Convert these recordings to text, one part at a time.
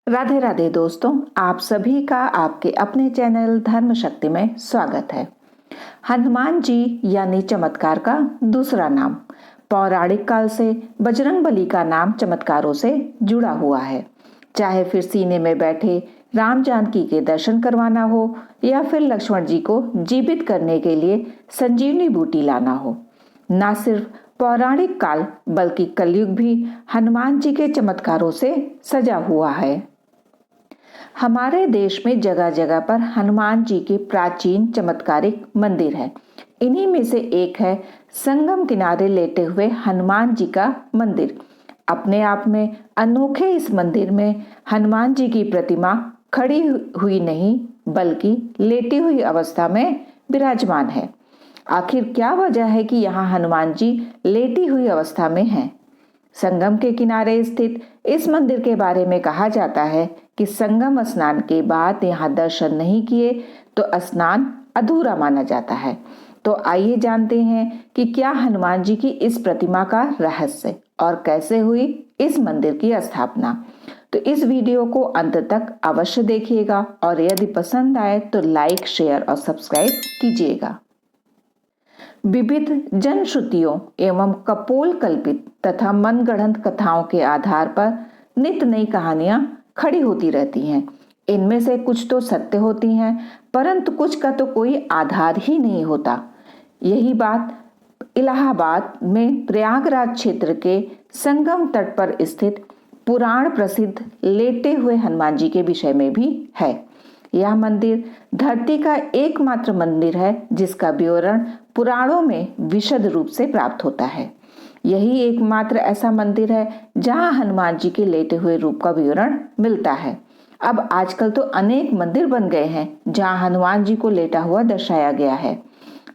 राधे राधे दोस्तों, आप सभी का आपके अपने चैनल धर्म शक्ति में स्वागत है। हनुमान जी यानी चमत्कार का दूसरा नाम। पौराणिक काल से बजरंगबली का नाम चमत्कारों से जुड़ा हुआ है। चाहे फिर सीने में बैठे राम जानकी के दर्शन करवाना हो या फिर लक्ष्मण जी को जीवित करने के लिए संजीवनी बूटी लाना हो, ना सिर्फ पौराणिक काल बल्कि कलयुग भी हनुमान जी के चमत्कारों से सजा हुआ है। हमारे देश में जगह जगह पर हनुमान जी के प्राचीन चमत्कारिक मंदिर है। इन्हीं में से एक है संगम किनारे लेटे हुए हनुमान जी का मंदिर। अपने आप में अनोखे इस मंदिर में हनुमान जी की प्रतिमा खड़ी हुई नहीं बल्कि लेटी हुई अवस्था में विराजमान है। आखिर क्या वजह है कि यहाँ हनुमान जी लेटी हुई अवस्था में हैं? संगम के किनारे स्थित इस मंदिर के बारे में कहा जाता है कि संगम स्नान के बाद यहाँ दर्शन नहीं किए तो स्नान अधूरा माना जाता है। तो आइए जानते हैं कि क्या हनुमान जी की इस प्रतिमा का रहस्य और कैसे हुई इस मंदिर की स्थापना। तो इस वीडियो को अंत तक अवश्य देखिएगा और यदि पसंद आए तो लाइक, शेयर और सब्सक्राइब कीजिएगा। विविध जनश्रुतियों एवं कपोल कल्पित तथा मनगढ़ंत कथाओं के आधार पर नित नई कहानियां खड़ी होती रहती हैं। इनमें से कुछ तो सत्य होती हैं, परंतु कुछ का तो कोई आधार ही नहीं होता। यही बात इलाहाबाद में प्रयागराज क्षेत्र के संगम तट पर स्थित पुराण प्रसिद्ध लेटे हुए हनुमान जी के विषय में भी है। यह मंदिर धरती का एकमात्र मंदिर है जिसका विवरण पुराणों में विशद रूप से प्राप्त होता है। यही एकमात्र ऐसा मंदिर है जहां हनुमान जी के लेटे हुए रूप का विवरण मिलता है। अब आजकल तो अनेक मंदिर बन गए हैं जहां हनुमान जी को लेटा हुआ दर्शाया गया है।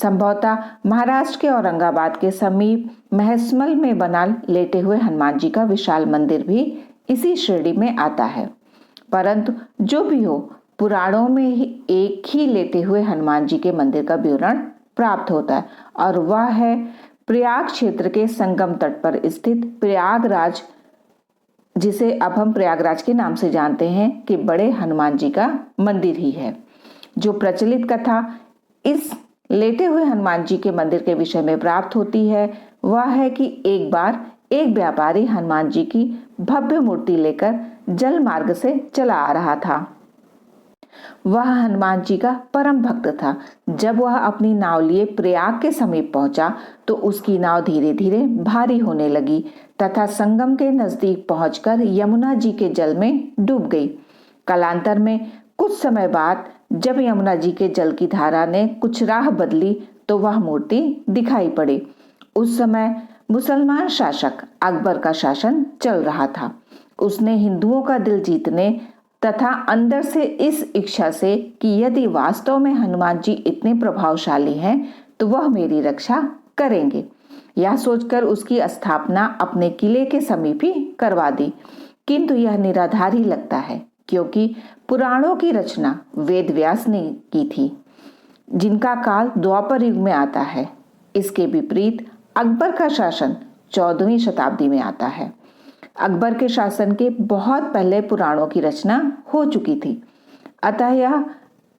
संभवतः महाराष्ट्र के औरंगाबाद के समीप महसमल में बना लेटे हुए हनुमान जी का विशाल मंदिर भी इसी श्रेणी में आता है। परंतु जो भी हो, पुराणों में ही एक ही लेटे हुए हनुमान जी के मंदिर का विवरण प्राप्त होता है और वह है प्रयाग क्षेत्र के संगम तट पर स्थित प्रयागराज, जिसे अब हम प्रयागराज के नाम से जानते हैं कि बड़े हनुमान जी का मंदिर ही है। जो प्रचलित कथा इस लेटे हुए हनुमान जी के मंदिर के विषय में प्राप्त होती है वह है कि एक बार एक व्यापारी हनुमान जी की भव्य मूर्ति लेकर जल मार्ग से चला आ रहा था। वह हनुमान जी का परम भक्त था। जब वह अपनी नाव लिए प्रयाग के समीप पहुंचा तो उसकी नाव धीरे धीरे भारी होने लगी तथा संगम के नजदीक पहुंचकर यमुना जी के जल में डूब गई। कालांतर में कुछ समय बाद जब यमुना जी के जल की धारा ने कुछ राह बदली तो वह मूर्ति दिखाई पड़ी। उस समय मुसलमान शासक अकबर का शासन चल रहा था। उसने हिंदुओं का दिल जीतने तथा अंदर से इस इच्छा से कि यदि वास्तव में हनुमान जी इतने प्रभावशाली हैं तो वह मेरी रक्षा करेंगे, यह सोचकर उसकी स्थापना अपने किले के समीप ही करवा दी। किंतु यह निराधार ही लगता है क्योंकि पुराणों की रचना वेद व्यास ने की थी जिनका काल द्वापर युग में आता है। इसके विपरीत अकबर का शासन 14वीं शताब्दी में आता है। अकबर के शासन के बहुत पहले पुराणों की रचना हो चुकी थी, अतः यह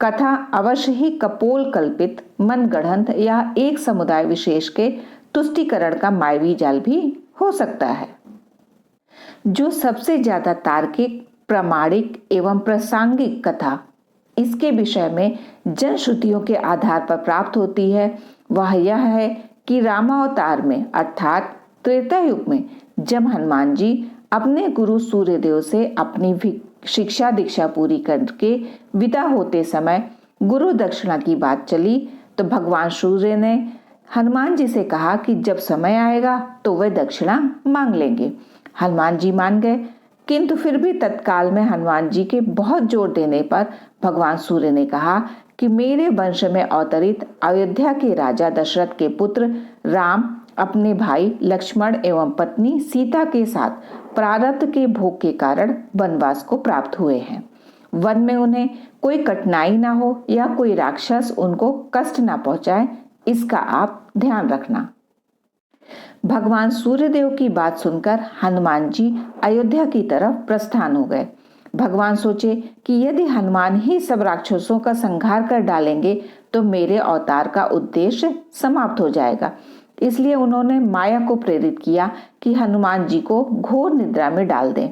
कथा अवश्य ही कपोल कल्पित, मनगढ़ंत या एक समुदाय विशेष के तुष्टीकरण का मायावी जाल भी हो सकता है। जो सबसे ज्यादा तार्किक, प्रामाणिक एवं प्रासंगिक कथा इसके विषय में जनश्रुतियों के आधार पर प्राप्त होती है वह यह है कि रामावतार में अर्थात त्रेता युग में जब हनुमान जी अपने गुरु सूर्यदेव से अपनी शिक्षा दीक्षा पूरी करके विदा होते समय गुरु दक्षिणा की बात चली तो भगवान सूर्य ने हनुमान जी से कहा कि जब समय आएगा तो वे दक्षिणा मांग लेंगे। हनुमान जी मान गए, किंतु फिर भी तत्काल में हनुमान जी के बहुत जोर देने पर भगवान सूर्य ने कहा कि मेरे वंश में अवतरित अयोध्या के राजा दशरथ के पुत्र राम अपने भाई लक्ष्मण एवं पत्नी सीता के साथ प्रारब्ध के भोग के कारण वनवास को प्राप्त हुए हैं। वन में उन्हें कोई कठिनाई ना हो या कोई राक्षस उनको कष्ट ना पहुंचाए, इसका आप ध्यान रखना। भगवान सूर्यदेव की बात सुनकर हनुमान जी अयोध्या की तरफ प्रस्थान हो गए। भगवान सोचे कि यदि हनुमान ही सब राक्षसों का संहार कर डालेंगे तो मेरे अवतार का उद्देश्य समाप्त हो जाएगा। इसलिए उन्होंने माया को प्रेरित किया कि हनुमान जी को घोर निद्रा में डाल दें।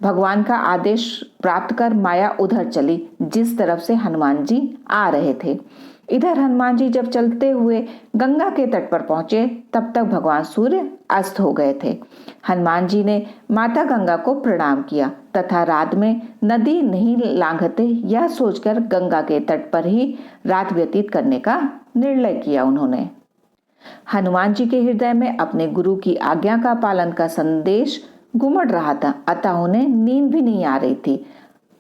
भगवान का आदेश प्राप्त कर माया उधर चली जिस तरफ से हनुमान जी आ रहे थे। इधर हनुमान जी जब चलते हुए गंगा के तट पर पहुंचे तब तक भगवान सूर्य अस्त हो गए थे। हनुमान जी ने माता गंगा को प्रणाम किया तथा रात में नदी नहीं लांघते यह सोचकर गंगा के तट पर ही रात व्यतीत करने का निर्णय किया। उन्होंने हनुमान जी के हृदय में अपने गुरु की आज्ञा का पालन का संदेश घुमड़ रहा था, अतः उन्हें नींद भी नहीं आ रही थी।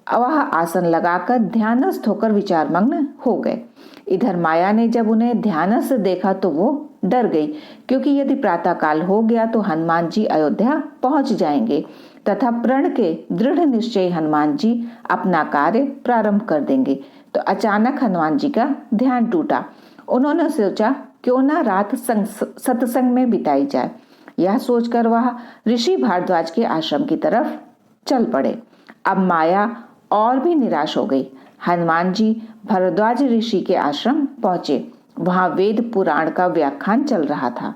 वह आसन लगाकर ध्यानस्थ होकर विचारमग्न हो गए। इधर माया ने जब उन्हें ध्यानस्थ देखा तो वो डर गई, क्योंकि यदि प्रातःकाल हो गया तो हनुमान जी अयोध्या पहुंच जाएंगे तथा प्रण के दृढ़ निश्चय हनुमान जी अपना कार्य प्रारंभ कर देंगे। तो अचानक हनुमान जी का ध्यान टूटा। उन्होंने सोचा क्यों ना रात सत्संग में बिताई जाए। यह सोचकर वह ऋषि भारद्वाज के आश्रम की तरफ चल पड़े। अब माया और भी निराश हो गई। हनुमान जी भारद्वाज ऋषि के आश्रम पहुंचे। वहां वेद पुराण का व्याख्यान चल रहा था।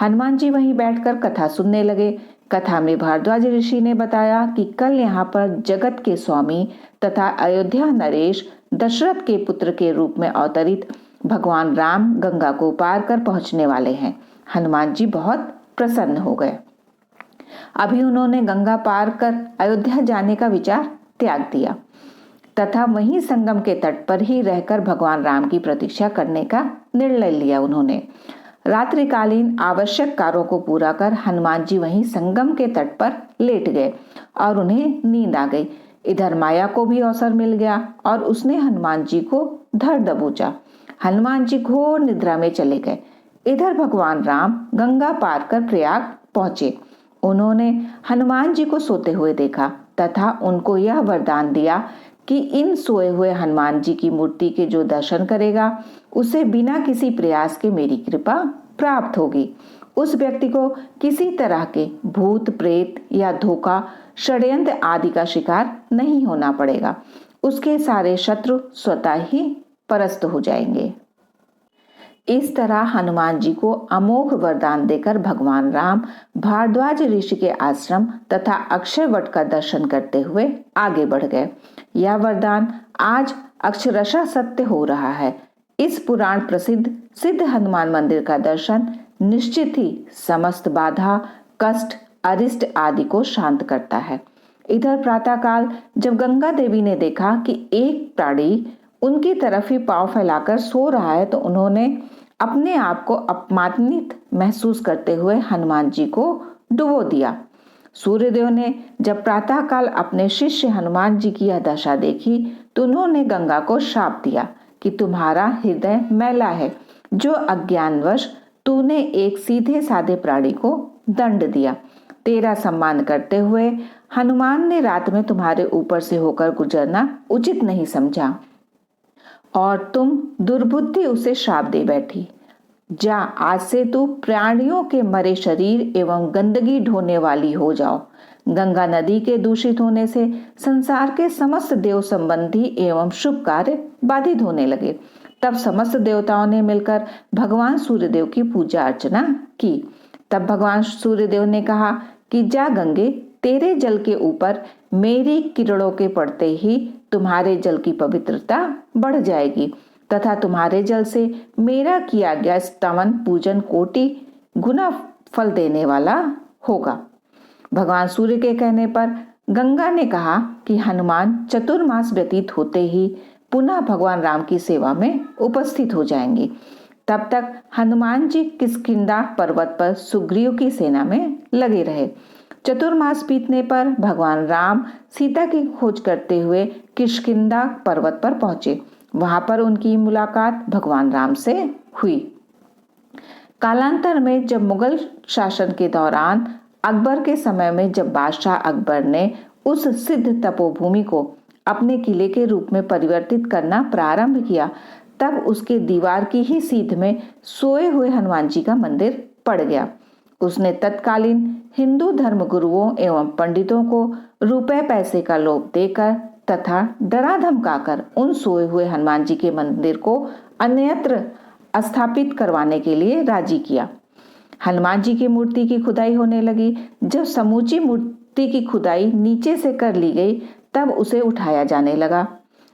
हनुमान जी वहीं बैठकर कथा सुनने लगे। कथा में भारद्वाज ऋषि ने बताया कि कल यहाँ पर जगत के स्वामी तथा अयोध्या नरेश दशरथ के पुत्र के रूप में अवतरित भगवान राम गंगा को पार कर पहुंचने वाले हैं। हनुमान जी बहुत प्रसन्न हो गए। अभी उन्होंने गंगा पार कर अयोध्या जाने का विचार त्याग दिया तथा वहीं संगम के तट पर ही रहकर भगवान राम की प्रतीक्षा करने का निर्णय लिया। उन्होंने रात्रिकालीन आवश्यक कार्यों को पूरा कर हनुमान जी वहीं संगम के तट पर लेट गए और उन्हें नींद आ गई। इधर माया को भी अवसर मिल गया और उसने हनुमान जी को धर दबोचा। हनुमान जी घोर निद्रा में चले गए। इधर भगवान राम गंगा पार कर प्रयाग पहुंचे। उन्होंने हनुमान जी को सोते हुए देखा तथा उनको यह वरदान दिया कि इन सोए हुए हनुमान जी की मूर्ति के जो दर्शन करेगा उसे बिना किसी प्रयास के मेरी कृपा प्राप्त होगी। उस व्यक्ति को किसी तरह के भूत प्रेत या धोखा षड्यंत्र आदि का शिकार नहीं होना पड़ेगा। उसके सारे शत्रु स्वतः ही परास्त हो जाएंगे। इस तरह हनुमान जी को अमोघ वरदान देकर भगवान राम भारद्वाज ऋषि के आश्रम तथा अक्षय वट का दर्शन करते हुए आगे बढ़ गए। यह वरदान आज अक्षरशः सत्य हो रहा है। इस पुराण प्रसिद्ध सिद्ध हनुमान मंदिर का दर्शन निश्चित ही समस्त बाधा कष्ट अरिष्ट आदि को शांत करता है। इधर प्रातःकाल जब गंगा देवी ने देखा कि एक प्राणी उनकी तरफ ही पांव फैलाकर सो रहा है तो उन्होंने अपने आप को अपमानित महसूस करते हुए हनुमान जी को डुबो दिया। सूर्यदेव ने जब प्रातःकाल अपने शिष्य हनुमान जी की यह दशा देखी तो उन्होंने गंगा को शाप दिया कि तुम्हारा हृदय मैला है, जो अज्ञानवश तूने एक सीधे साधे प्राणी को दंड दिया। तेरा सम्मान करते हुए हनुमान ने रात में तुम्हारे ऊपर से होकर गुजरना उचित नहीं समझा और तुम दुर्बुद्धि उसे श्राप दे बैठी। जा, आज से तू प्राणियों के मरे शरीर एवं गंदगी ढोने वाली हो जाओ। गंगा नदी के दूषित होने से संसार के समस्त देव संबंधी एवं शुभ कार्य बाधित होने लगे। तब समस्त देवताओं ने मिलकर भगवान सूर्यदेव की पूजा अर्चना की। तब भगवान सूर्यदेव ने कहा कि जा गंगे, तेरे जल के ऊपर मेरी किरणों के पड़ते ही तुम्हारे जल की पवित्रता बढ़ जाएगी तथा तुम्हारे जल से मेरा किया गया स्तवन पूजन कोटि गुना फल देने वाला होगा। भगवान सूर्य के कहने पर गंगा ने कहा कि हनुमान चतुर्मास व्यतीत होते ही पुनः भगवान राम की सेवा में उपस्थित हो जाएंगे। तब तक हनुमान जी किष्किंधा पर्वत पर सुग्रीव की सेना में लगे रहे। चतुर्मास बीतने पर भगवान राम सीता की खोज करते हुए किष्किंधा पर्वत पर पहुंचे। वहां पर उनकी मुलाकात भगवान राम से हुई। कालांतर में जब मुगल शासन के दौरान अकबर के समय में जब बादशाह अकबर ने उस सिद्ध तपोभूमि को अपने किले के रूप में परिवर्तित करना प्रारंभ किया, तब उसके दीवार की ही सीध में सोए हुए हनुमान जी का मंदिर पड़ गया। उसने तत्कालीन हिंदू धर्म गुरुओं एवं पंडितों को रुपए पैसे का लोभ देकर तथा डरा धमकाकर उन सोए हुए हनुमान जी के मंदिर को अन्यत्र स्थापित करवाने के लिए राजी किया। हनुमान जी की मूर्ति की खुदाई होने लगी। जब समूची मूर्ति की खुदाई नीचे से कर ली गई तब उसे उठाया जाने लगा।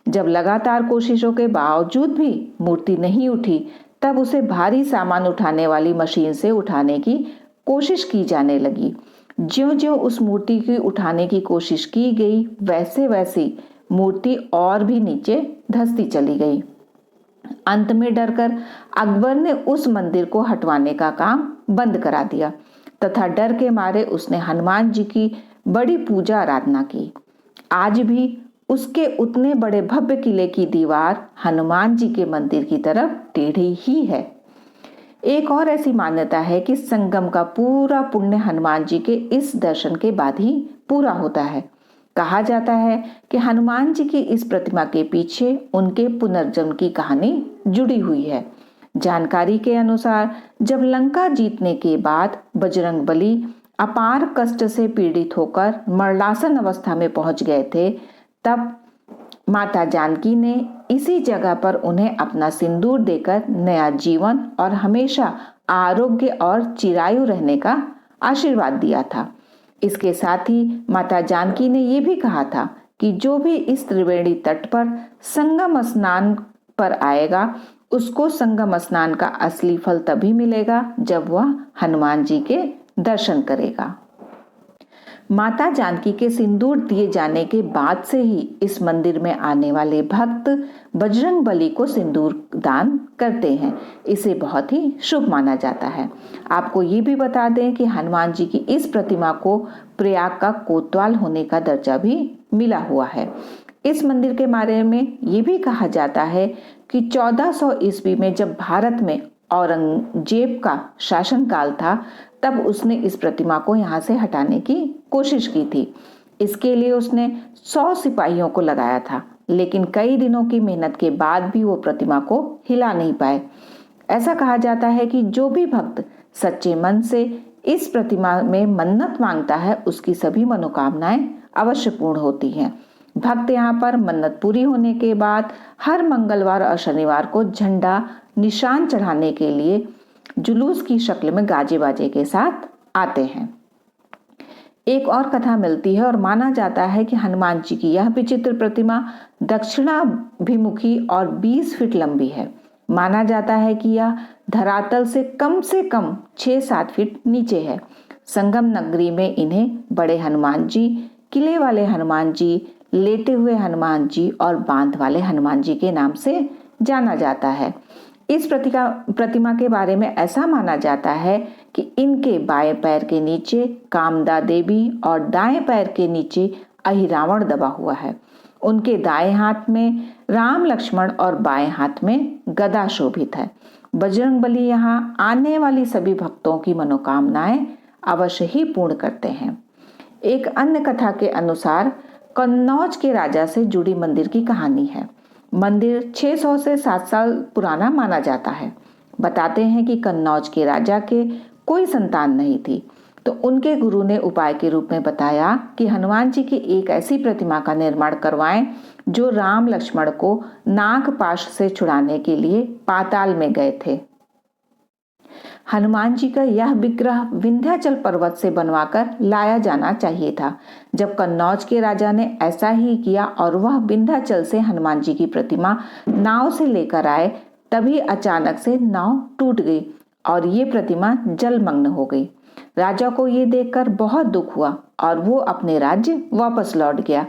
जब लगातार कोशिशों के बावजूद भी मूर्ति नहीं उठी तब उसे भारी सामान उठाने वाली मशीन से उठाने की कोशिश की जाने लगी। ज्यों-ज्यों उस मूर्ति की उठाने की कोशिश की गई वैसे वैसे मूर्ति और भी नीचे धंसती चली गई। अंत में डरकर अकबर ने उस मंदिर को हटवाने का काम बंद करा दिया तथा डर के मारे उसने हनुमान जी की बड़ी पूजा आराधना की। आज भी उसके उतने बड़े भव्य किले की दीवार हनुमान जी के मंदिर की तरफ टेढ़ी ही है। एक और ऐसी मान्यता है कि संगम का पूरा पुण्य हनुमान जी के इस दर्शन के बाद ही पूरा होता है। कहा जाता है कि हनुमान जी की इस प्रतिमा के पीछे उनके पुनर्जन्म की कहानी जुड़ी हुई है। जानकारी के अनुसार जब लंका जीतने के बाद बजरंगबली अपार कष्ट से पीड़ित होकर मरणासन अवस्था में पहुंच गए थे, तब माता जानकी ने इसी जगह पर उन्हें अपना सिंदूर देकर नया जीवन और हमेशा आरोग्य और चिरायु रहने का आशीर्वाद दिया था। इसके साथ ही माता जानकी ने यह भी कहा था कि जो भी इस त्रिवेणी तट पर संगम स्नान पर आएगा उसको संगम स्नान का असली फल तभी मिलेगा जब वह हनुमान जी के दर्शन करेगा। माता जानकी के सिंदूर दिए जाने के बाद से ही इस मंदिर में आने वाले भक्त बजरंगबली को सिंदूर दान करते हैं। इसे बहुत ही शुभ माना जाता है। आपको ये भी बता दें कि हनुमान जी की इस प्रतिमा को प्रयाग का कोतवाल होने का दर्जा भी मिला हुआ है। इस मंदिर के बारे में ये भी कहा जाता है कि 1400 ईस्वी में जब भारत में औरंगजेब का शासनकाल था तब उसने इस प्रतिमा को यहाँ से हटाने की कोशिश की थी। इसके लिए उसने 100 सिपाहियों को लगाया था, लेकिन कई दिनों की मेहनत के बाद भी वो प्रतिमा को हिला नहीं पाए। ऐसा कहा जाता है कि जो भी भक्त सच्चे मन से इस प्रतिमा में मन्नत मांगता है उसकी सभी मनोकामनाएं अवश्य पूर्ण होती हैं। भक्त यहाँ पर मन्नत पूरी होने के बाद हर मंगलवार और शनिवार को झंडा निशान चढ़ाने के लिए जुलूस की शक्ल में गाजे बाजे के साथ आते हैं। एक और कथा मिलती है और माना जाता है कि हनुमान जी की यह विचित्र प्रतिमा दक्षिणाभिमुखी और 20 फीट लंबी है। माना जाता है कि यह धरातल से कम 6-7 फीट नीचे है। संगम नगरी में इन्हें बड़े हनुमान जी, किले वाले हनुमान जी, लेटे हुए हनुमान जी और बांध वाले हनुमान जी के नाम से जाना जाता है। इस प्रतिमा के बारे में ऐसा माना जाता है कि इनके बाएं पैर के नीचे कामदा देवी और दाएं पैर के नीचे अहिरावण दबा हुआ है। उनके दाएं हाथ में राम लक्ष्मण और बाएं हाथ में गदा शोभित है। बजरंगबली यहाँ आने वाली सभी भक्तों की मनोकामनाएं अवश्य ही पूर्ण करते हैं। एक अन्य कथा के अनुसार कन्नौज के राजा से जुड़ी मंदिर की कहानी है। मंदिर 600 से 7 साल पुराना माना जाता है। बताते हैं कि कन्नौज के राजा के कोई संतान नहीं थी, तो उनके गुरु ने उपाय के रूप में बताया कि हनुमान जी की एक ऐसी प्रतिमा का निर्माण करवाएं जो राम लक्ष्मण को नागपाश से छुड़ाने के लिए पाताल में गए थे। हनुमान जी का यह विग्रह विंध्याचल पर्वत से बनवाकर लाया जाना चाहिए था। जब कन्नौज के राजा ने ऐसा ही किया और वह विंध्याचल से हनुमान जी की प्रतिमा नाव से लेकर आए, तभी अचानक से नाव टूट गई और ये प्रतिमा जलमग्न हो गई। राजा को ये देखकर बहुत दुख हुआ और वो अपने राज्य वापस लौट गया।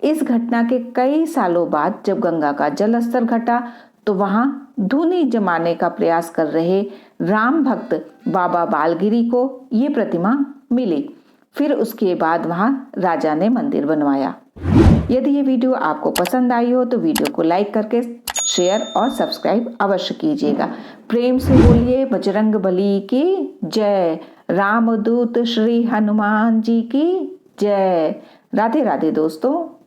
इस घटना के कई सालों बाद जब गंगा का जल स्तर घटा तो वहां धूनी जमाने का प्रयास कर रहे राम भक्त बाबा बालगिरी को ये प्रतिमा मिली। फिर उसके बाद वहां राजा ने मंदिर बनवाया। यदि ये वीडियो आपको पसंद आई हो तो वीडियो को लाइक करके शेयर और सब्सक्राइब अवश्य कीजिएगा। प्रेम से बोलिए बजरंगबली की जय, रामदूत श्री हनुमान जी की जय। राधे राधे दोस्तों।